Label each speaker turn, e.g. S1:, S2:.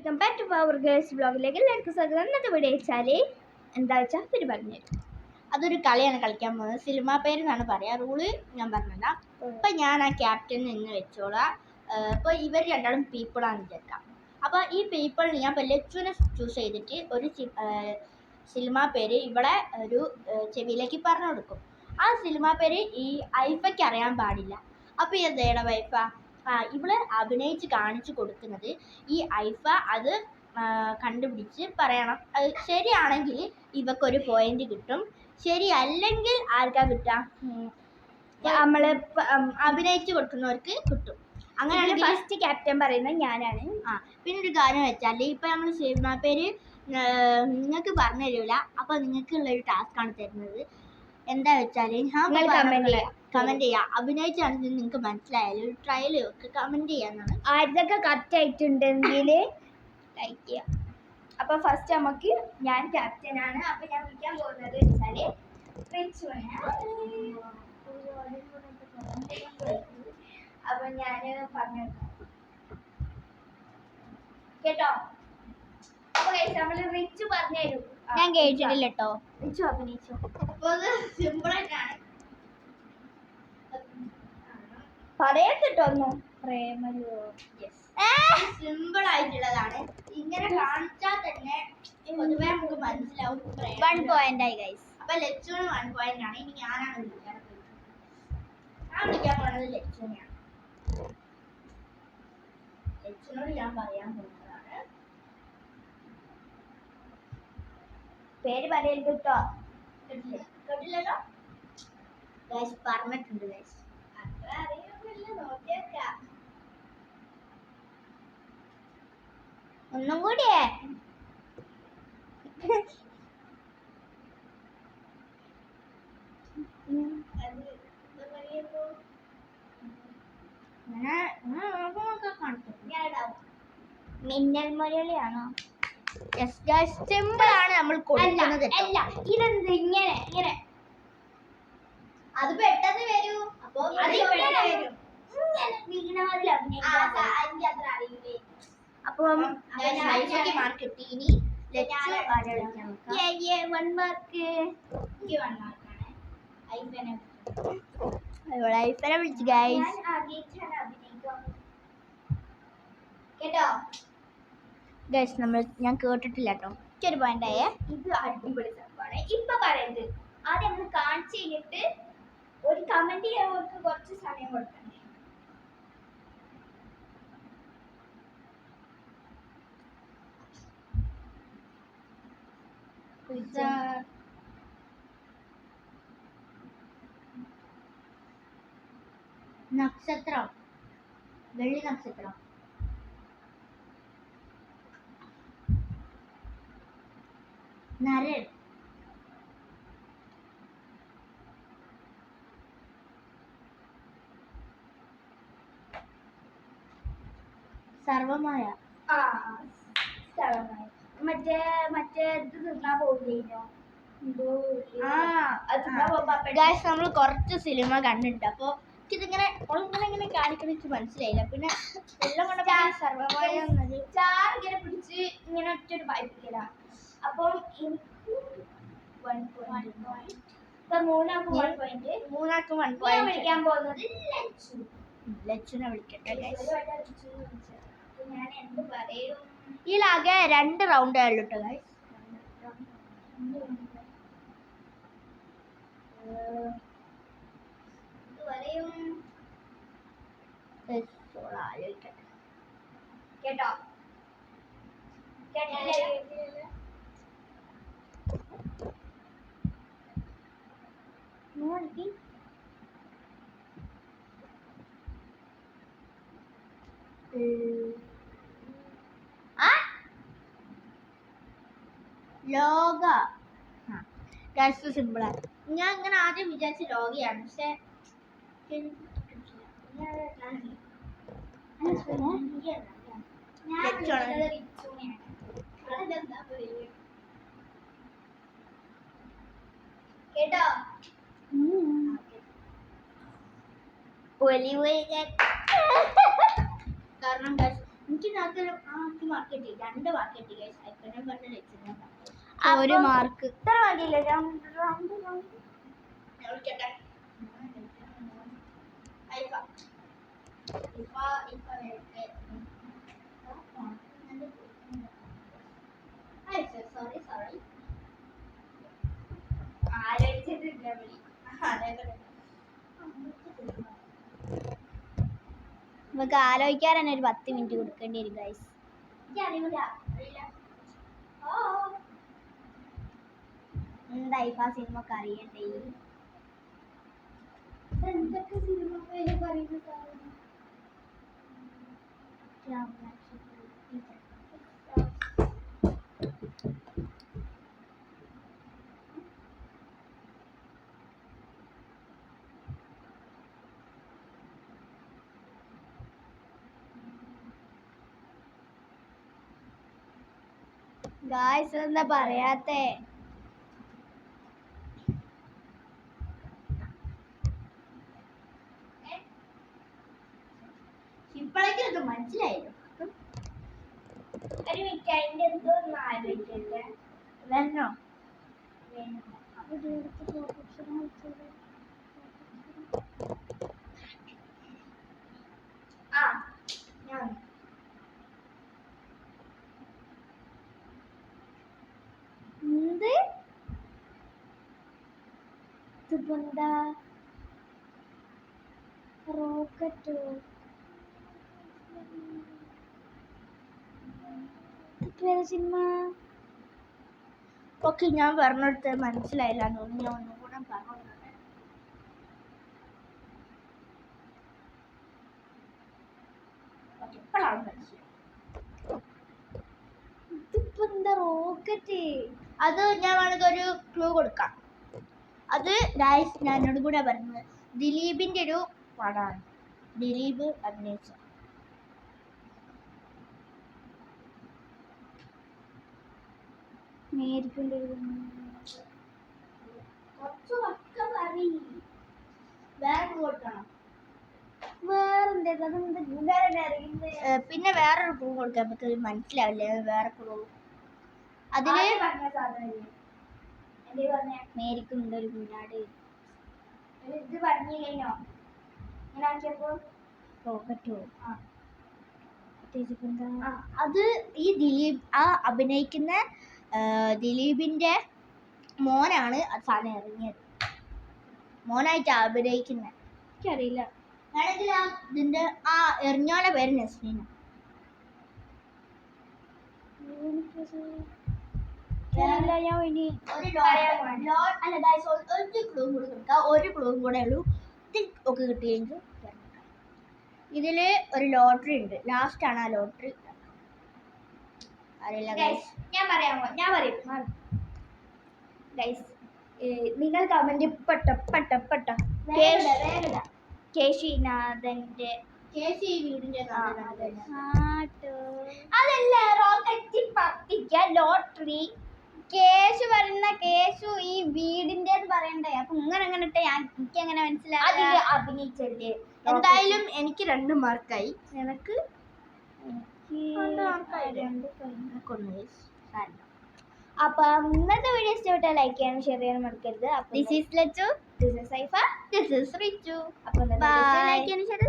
S1: Welcome back to power girls ബ്ലോഗിലേക്ക് എല്ലാവർക്കും സ്വാഗതം. ഇന്നത്തെ വീഡിയോ വെച്ചാൽ എന്താ വെച്ചാൽ പേര് പറഞ്ഞു
S2: അതൊരു കളിയാണ് കളിക്കാൻ പോകുന്നത്. സിനിമ പേര് എന്നാണ് പറയാ. റൂള് ഞാൻ പറഞ്ഞതാ. ഇപ്പൊ ഞാൻ ആ ക്യാപ്റ്റൻ എന്ന് വെച്ചോളാം. ഇപ്പൊ ഇവർ രണ്ടാളും പീപ്പിളാണെന്ന് വിചാരിക്കാം. അപ്പൊ ഈ പീപ്പിളിന് ഞാൻ ഇപ്പൊ ലച്ചുവിനെ ചൂസ് ചെയ്തിട്ട് ഒരു സിനിമ പേര് ഇവിടെ ഒരു ചെവിയിലേക്ക് പറഞ്ഞു കൊടുക്കും. ആ സിനിമ പേര് ഈ ഐഫയ്ക്ക് അറിയാൻ പാടില്ല. അപ്പൊ എന്തേടാ വൈഫ ഇവള് അഭിനയിച്ച് കാണിച്ചു കൊടുക്കുന്നത് ഈ ഐഫ അത് കണ്ടുപിടിച്ച് പറയണം. അത് ശരിയാണെങ്കിൽ ഇവക്കൊരു പോയിന്റ് കിട്ടും, ശരിയല്ലെങ്കിൽ ആർക്കാ കിട്ടുക?
S1: നമ്മള്
S2: അഭിനയിച്ചു കൊടുക്കുന്നവർക്ക് കിട്ടും.
S1: അങ്ങനെയാണ് ഫസ്റ്റ് ക്യാപ്റ്റൻ പറയുന്നത് ഞാനാണ്.
S2: പിന്നെ ഒരു കാര്യം വെച്ചാൽ ഇപ്പൊ നമ്മൾ സിനിമ പേര് നിങ്ങൾക്ക് പറഞ്ഞു തരില്ല. അപ്പൊ നിങ്ങൾക്കുള്ള ഒരു ടാസ്ക് ആണ് തരുന്നത്. എന്താ വെച്ചാൽ കമന്റ് ചെയ്യാം. അഭിനയിച്ചാണെങ്കിൽ നിങ്ങൾക്ക് മനസ്സിലായാലും ട്രയൽ ഒക്കെ കമന്റ് ചെയ്യാന്നാണ്.
S1: ആരുതൊക്കെ കറക്റ്റ് ആയിട്ടുണ്ടെങ്കിൽ ലൈക്ക് ചെയ്യാം. അപ്പൊ ഫസ്റ്റ് നമുക്ക് ഞാൻ ക്യാപ്റ്റൻ ആണ്. അപ്പൊ ഞാൻ വിളിക്കാൻ പോകുന്നത് വെച്ചാല് അപ്പൊ ഞാന് പറഞ്ഞു കേട്ടോ. അപ്പൊ നമ്മള് റിച്ച് പറഞ്ഞു തരും.
S2: ഞാൻ കേട്ടിട്ടില്ല കേട്ടോ.
S1: റിച്ചു അഭിനയിച്ചു.
S2: സിമ്പിളായിട്ടാണ്
S1: പറയട്ടോ.
S2: സിമ്പിൾ ആയിട്ടുള്ളതാണ്. ഇങ്ങനെ കാണിച്ചാൽ തന്നെ പൊതുവെ നമുക്ക് മനസ്സിലാവും.
S1: 1 പോയിന്റ് ആയി ഗൈസ്.
S2: അപ്പൊ ലച്ചുവിന് 1 പോയിന്റ് ആണ്. ഇനി ഞാനാണ് വിളിക്കാൻ പോകുന്നത്. ഞാൻ വിളിക്കാൻ പോകുന്നത് ലച്ചുവിനെയാണ്. ലച്ചുവിനോട് ഞാൻ പറയാൻ പോകുന്നതാണ്.
S1: പേര് പറയരുത് കേട്ടോ.
S2: കേട്ടില്ലല്ലോ ഗൈസ്, പറഞ്ഞിട്ടുണ്ട് ഗൈസ്.
S1: അത്ര അറിയൊന്നുമില്ല, നോക്കിയേക്കാം.
S2: ഒന്നും കൂടിയേ
S1: മിന്നൽ മുരളിയാണോ?
S2: സിമ്പിൾ ആണ് നമ്മൾ കൊടുക്കുന്നത്.
S1: അല്ല, ഇതെന്ത് ഇങ്ങനെ ഇങ്ങനെ
S2: അത് പെട്ടെന്ന് വരൂ. അപ്പൊ
S1: അപ്പം
S2: മാർക്ക് കിട്ടി. ഇനി ഐഫനെ വിളിച്ചു ഗൈസ്.
S1: കേട്ടോ
S2: ഗൈസ്, ഞാൻ കേട്ടിട്ടില്ല കേട്ടോ. ഒരു പോയിന്റ് ആയേ.
S1: ഇത് അടിപൊളി സംഭവമാണ്. ഇപ്പൊ പറയുന്നത് ആദ്യം നമ്മൾ കാണിച്ചു കഴിഞ്ഞിട്ട് ഒരു കമന്റ് ചെയ്യാൻ കുറച്ച് സമയം കൊടുക്കണ്ടേ.
S2: നക്ഷത്രം, വെള്ളി നക്ഷത്രം. നരൻ, സർവമായ.
S1: മറ്റേ ഇത് തിന്നാൻ പോകില്ലോ.
S2: നമ്മൾ കുറച്ച് സിനിമ കണ്ടിട്ടുണ്ട്. അപ്പൊ ഇതിങ്ങനെ ഇങ്ങനെ കാണിക്കണിച്ച് മനസ്സിലായില്ല. പിന്നെ എല്ലാം കൊണ്ട് സർവമായ
S1: ഇങ്ങനെ പിടിച്ച് ഇങ്ങനെ ഒറ്റൊരു വായിപ്പിക്കല. അപ്പം
S2: മൂന്നാക്കും 1 പോയിന്റ്.
S1: വിളിക്കാൻ പോകുന്നത്
S2: ലച്ചുനെ വിളിക്കട്ടെ.
S1: ഞാൻ എന്ത് പറയും?
S2: ഇതിലാകെ 2 റൗണ്ട് ആയുള്ളൂ കേട്ടോ ഗൈസ്.
S1: കേട്ടോ
S2: ലോക. സിമ്പിളാണ്. ഞാൻ ഇങ്ങനെ ആദ്യം വിചാരിച്ച ലോകയാണ്. പക്ഷെ
S1: കേട്ടോ
S2: കാരണം എനിക്ക് നാട്ടിൽ മാർക്ക് കിട്ടി 2 മാർക്ക് കിട്ടി ഗൈസ്. ഐപ്പനെ പറഞ്ഞ വെച്ചിരുന്നു
S1: ഒരു മാർക്ക്
S2: ഇത്ര മതിയില്ല. വിളിക്കട്ടെ സോറി ആലോചിച്ചിട്ടില്ല വിളി.
S1: നമുക്ക് ആലോചിക്കാൻ തന്നെ ഒരു 10 മിനിറ്റ് കൊടുക്കേണ്ടി വരും ഗൈസ്. എന്തായി സിനിമ ഒക്കെ അറിയണ്ടേ? എന്തൊക്കെ സിനിമ പേര് പറയുന്നത്? ഗായ്സ് എന്താ പറയാത്തെ?
S2: ഇപ്പോഴേക്കും ഇത് മനസ്സിലായല്ലോ.
S1: ഒരു മിനിറ്റ് അതിന്റെ എന്തോ ഒന്ന് ആലോചിക്കല്ലേ.
S2: വരണോ?
S1: ആ ഞാൻ എന്ത് എന്താ റോക്കറ്റോ? സിനിമ
S2: ഓക്കെ, ഞാൻ പറഞ്ഞെടുത്ത് മനസ്സിലായില്ല തോന്നുന്നു. ഞാൻ ഒന്നും കൂടെ പറഞ്ഞു. ഇപ്പോഴാണ് മനസ്സിലായി.
S1: ഇതിപ്പോ എന്താ റോക്കറ്റ്?
S2: അത് ഞാൻ വേണമെങ്കിൽ ഒരു ക്ലൂ കൊടുക്കാം. അത് ഗൈസ് ഞാൻ എന്നോട് കൂടെ പറഞ്ഞത് ദിലീപിന്റെ ഒരു പടമാണ്. ദിലീപ് അഭിനയിച്ച. പിന്നെ വേറൊരു ക്ലൂ കൊടുക്കാൻ പറ്റും, മനസ്സിലാവില്ലേ? വേറെ ക്ലൂ അതില്
S1: മേരിക്കുണ്ട് ഒരു കുഞ്ഞാട്. ഇത് പറഞ്ഞില്ലേനോ ഇങ്ങനെ ആക്കിയപ്പോ? റോക്കറ്റോ?
S2: അത് ഈ ദിലീപ് അഭിനയിക്കുന്ന ദിലീപിന്റെ മോനാണ് സാധനം ഇറങ്ങിയത്. മോനായിട്ട് അഭിനയിക്കുന്നത്.
S1: എനിക്കറിയില്ല.
S2: വേണമെങ്കിൽ ഇതിന്റെ എറിഞ്ഞോലെ പേര് നസ്രീന. ഒരു ക്ലൂ കൂടെ ഉള്ളൂ. ഇത് ഒക്കെ കിട്ടിയെങ്കിൽ ഇതില് ഒരു ലോട്ടറി ഉണ്ട്. ലാസ്റ്റ് ആണ് ആ ലോട്ടറി. അറിയില്ല ഗൈസ്.
S1: ഞാൻ പറയും ഗൈസ്. നിങ്ങൾ കമന്റ് പെട്ട കേശിനാഥന്റെ അതല്ല റോക്കറ്റ് പത്തിക്ക ലോട്ടറി. കേശു പറയുന്ന കേശു ഈ വീടിന്റെ പറയണ്ടേ? അപ്പൊ ഇങ്ങനെ ഇട്ട് എനിക്ക് എങ്ങനെ മനസ്സിലായി? അഭിനയിച്ചല്ലേ.
S2: എന്തായാലും എനിക്ക് 2 മാർക്കായി. നിനക്ക്
S1: അപ്പൊ ഇന്നത്തെ വീഡിയോ ഇഷ്ടപ്പെട്ടാൽ ലൈക്ക് ചെയ്യാനും ഷെയർ ചെയ്യാനും മറക്കരുത്.
S2: This is Lachu,
S1: this is Saifa,
S2: this is Richu.
S1: അപ്പൊ
S2: ലൈക്ക് ചെയ്യാനും ഷെയർ